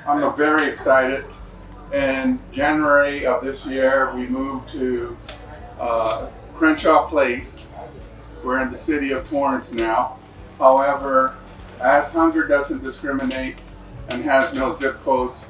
I'm very excited. In January of this year, we moved to Crenshaw Place. We're in the city of Torrance now. However, as hunger doesn't discriminate and has no zip codes,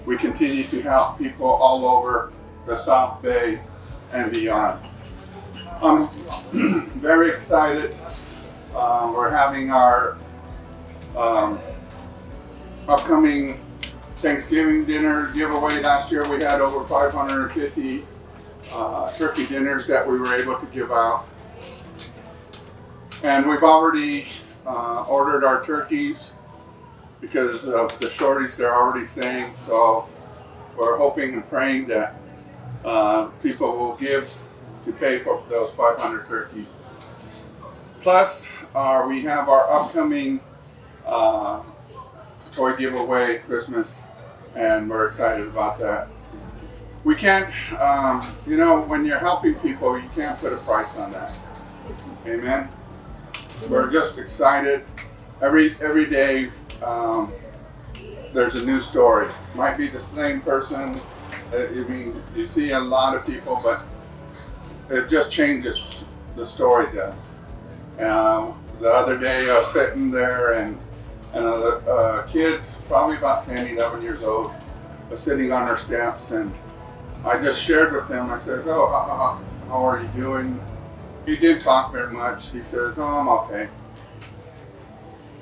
we continue to help people all over the South Bay and beyond. I'm very excited. We're having our upcoming Thanksgiving dinner giveaway. Last year we had over 550 turkey dinners that we were able to give out. And we've already ordered our turkeys because of the shortage they're already saying. So we're hoping and praying that people will give to pay for those 500 turkeys. Plus, we have our upcoming toy giveaway Christmas, and we're excited about that. We can't, when you're helping people, you can't put a price on that. Amen. We're just excited. Every day, there's a new story. Might be the same person. You see a lot of people, but it just changes. The story does. The other day, I was sitting there, and a kid, probably about 10, 11 years old, was sitting on her steps, and I just shared with him. I says, "Oh, how are you doing?" He didn't talk very much. He says, "Oh, I'm okay."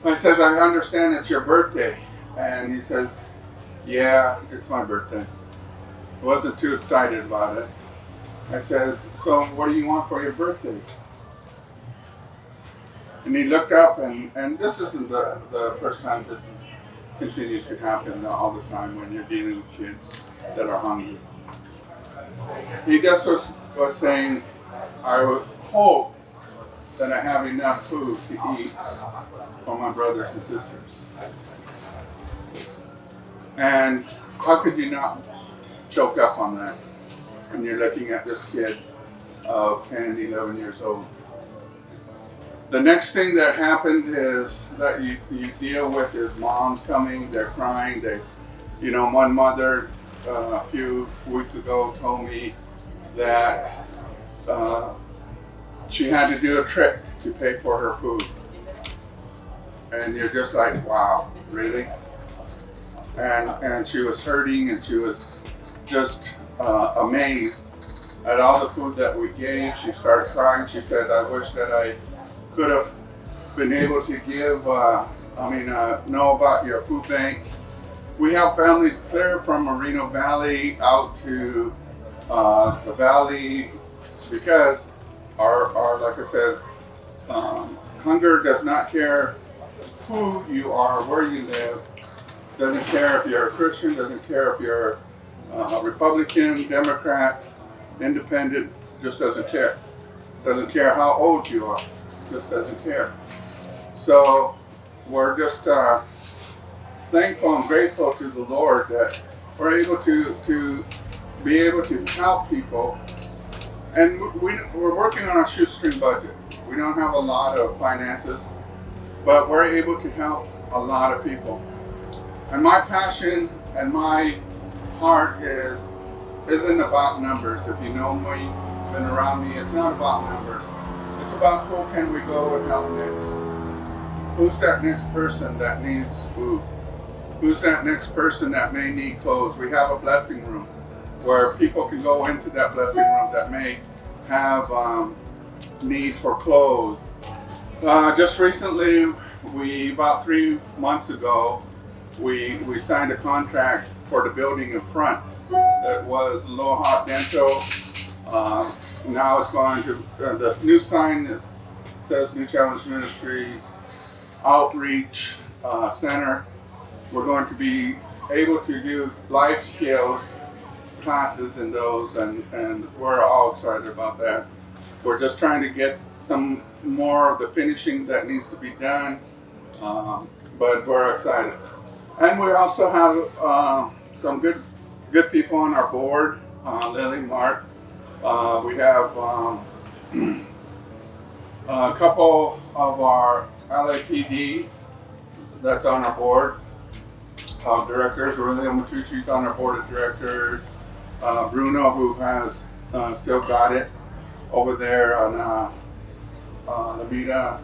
I says, "I understand it's your birthday." And he says, "Yeah, it's my birthday." I wasn't too excited about it. I says, "So what do you want for your birthday?" And he looked up, and this isn't the first time this continues to happen all the time when you're dealing with kids that are hungry. He just was saying, "I would hope that I have enough food to eat for my brothers and sisters." And how could you not choke up on that when you're looking at this kid of 10, 11 years old? The next thing that happened is that you deal with is moms coming, they're crying. One mother a few weeks ago told me that she had to do a trick to pay for her food. And you're just like, wow, really? And she was hurting, and she was just amazed at all the food that we gave. She started crying. She said, "I wish that I could have been able to know about your food bank." We help families clear from Moreno Valley out to the valley because our like I said, hunger does not care who you are, where you live. Doesn't care if you're a Christian, doesn't care if you're Republican, Democrat, Independent, just doesn't care. Doesn't care how old you are, just doesn't care. So we're just thankful and grateful to the Lord that we're able to be able to help people. And we're working on a shoestring budget. We don't have a lot of finances, but we're able to help a lot of people. And my passion and my heart isn't about numbers. If you know me, been around me, it's not about numbers. It's about who can we go and help next. Who's that next person that needs food? Who's that next person that may need clothes? We have a blessing room where people can go into that blessing room that may have need for clothes. Just recently, about 3 months ago, we signed a contract for the building in front. That was Aloha Dental. Now it's going to, the new sign says New Challenge Ministries Outreach Center. We're going to be able to do life skills classes in those, and we're all excited about that. We're just trying to get some more of the finishing that needs to be done, but we're excited. And we also have some good people on our board, Lily, Mark. We have a couple of our LAPD that's on our board. directors. Aurelio Matucci's on our board of directors. Bruno, who has still got it over there on La Vida.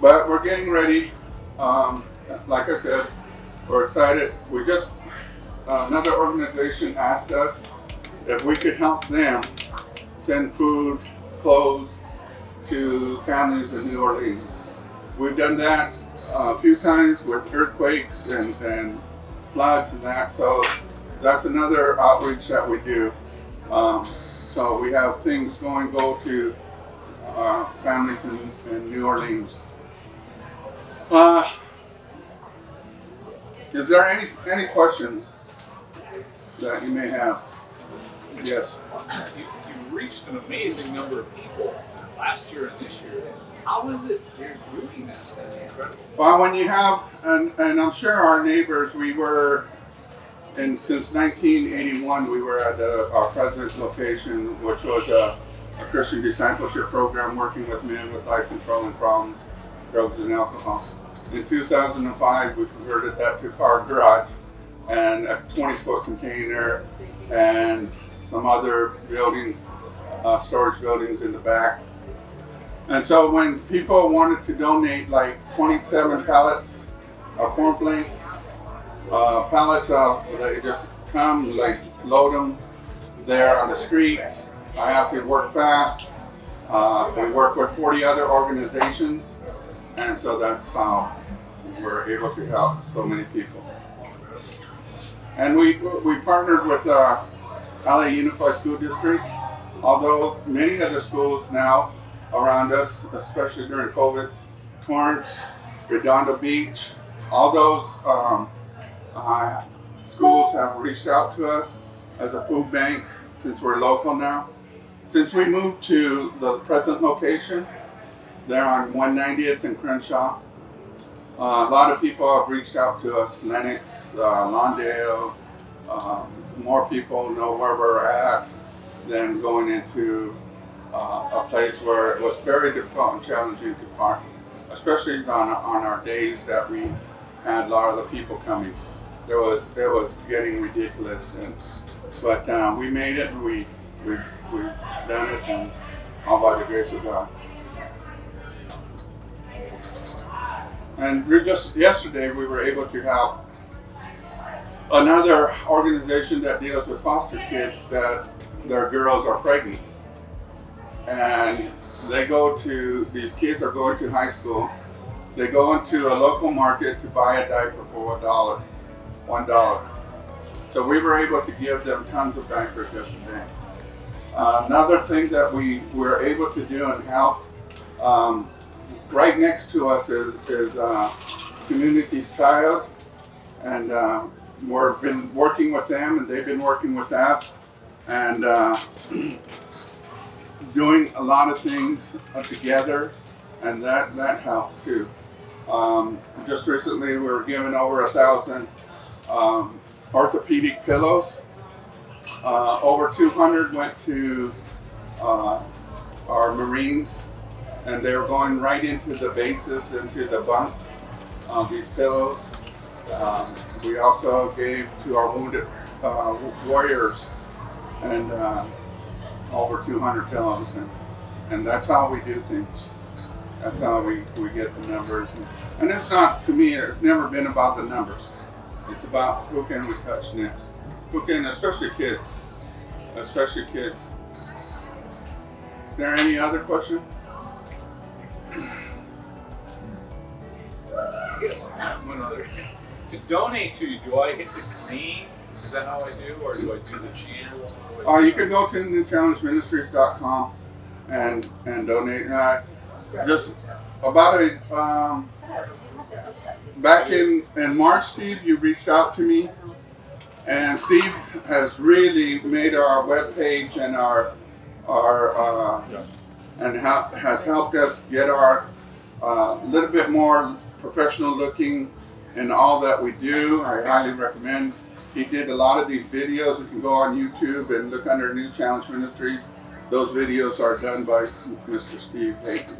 But we're getting ready. Like I said, we're excited. We just another organization asked us if we could help them send food, clothes to families in New Orleans. We've done that a few times with earthquakes and floods and that. So that's another outreach that we do. So we have things go to families in New Orleans. Is there any questions that you may have? Yes. You reached an amazing number of people last year and this year. How is it you're doing that? That's incredible. Well, when you have, and I'm sure our neighbors, we were, and since 1981, we were at our present location, which was a Christian discipleship program working with men with life controlling problems, drugs and alcohol. In 2005, we converted that to car garage and a 20-foot container and some other buildings, storage buildings in the back. And so when people wanted to donate like 27 pallets of cornflakes, pallets of, they just come, like load them there on the streets. I have to work fast. We work with 40 other organizations, and so that's how we're able to help so many people. And we partnered with LA Unified School District, although many of the schools now around us, especially during COVID, Torrance, Redondo Beach, all those schools have reached out to us as a food bank since we're local now. Since we moved to the present location, they're on 190th and Crenshaw. A lot of people have reached out to us, Lenox, Lawndale. More people know where we're at than going into a place where it was very difficult and challenging to park, especially on our days that we had a lot of the people coming. It was getting ridiculous, but we made it, and we've done it, and all by the grace of God. And just yesterday we were able to help another organization that deals with foster kids that their girls are pregnant. And these kids are going to high school. They go into a local market to buy a diaper for $1. So we were able to give them tons of diapers yesterday. Another thing that we were able to do and help, right next to us is Community's Child, and we've been working with them, and they've been working with us, and doing a lot of things together, and that helps too. Just recently, we were giving over 1,000 orthopedic pillows. Over 200 went to our Marines, and they were going right into the bases, into the bunks, these pillows. We also gave to our wounded warriors, and over 200 pillows, and that's how we do things. That's how we get the numbers. And it's not, to me, it's never been about the numbers. It's about who can we touch next. Who can, especially kids. Especially kids. Is there any other question? Yes, one other. To donate to you, do I hit the green? Is that how I do, or do I do the channels? You can go to newchallengeministries.com and donate. Just about back in March, Steve, you reached out to me, and Steve has really made our webpage and has helped us get our little bit more professional looking in all that we do. I highly recommend. He did a lot of these videos. You can go on YouTube and look under New Challenge Ministries. Those videos are done by Mr. Steve Hayden.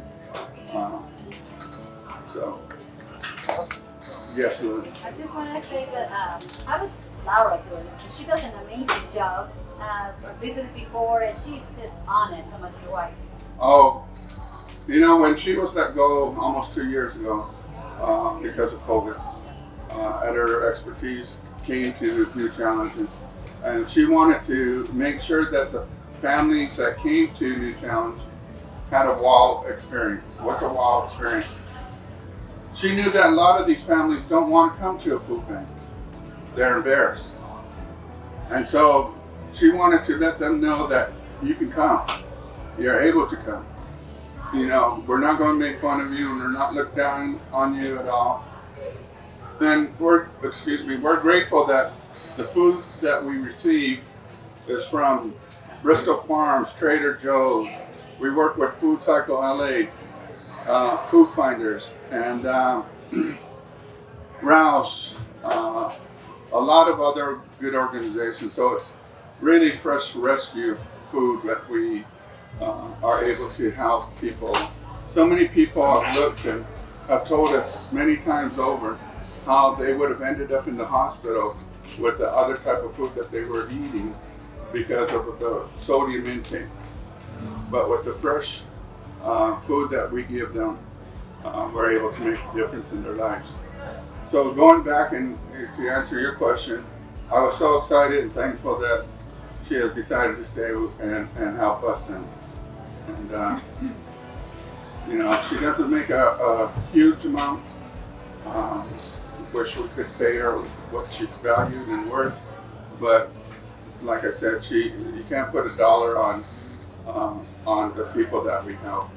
Yes, Lou. I just want to say that how does Laura do it? She does an amazing job. I visited before, and she's just on it. How much your wife? Oh, you know, when she was let go almost 2 years ago because of COVID, and her expertise came to New Challenge, and she wanted to make sure that the families that came to New Challenge had a wow experience. What's a wow experience? She knew that a lot of these families don't want to come to a food bank. They're embarrassed. And so she wanted to let them know that you can come. You're able to come. You know, we're not going to make fun of you. We're not look down on you at all. And we're grateful that the food that we receive is from Bristol Farms, Trader Joe's. We work with Food Cycle LA, Food Finders, and Rouse, a lot of other good organizations. So it's really fresh rescue food that we are able to help people. So many people have looked and have told us many times over how they would have ended up in the hospital with the other type of food that they were eating because of the sodium intake. But with the fresh food that we give them, we're able to make a difference in their lives. So going back and to answer your question, I was so excited and thankful that she has decided to stay and help us. And you know, she doesn't make a huge amount. Wish we could pay her what she's valued and worth, but like I said, you can't put a dollar on the people that we help.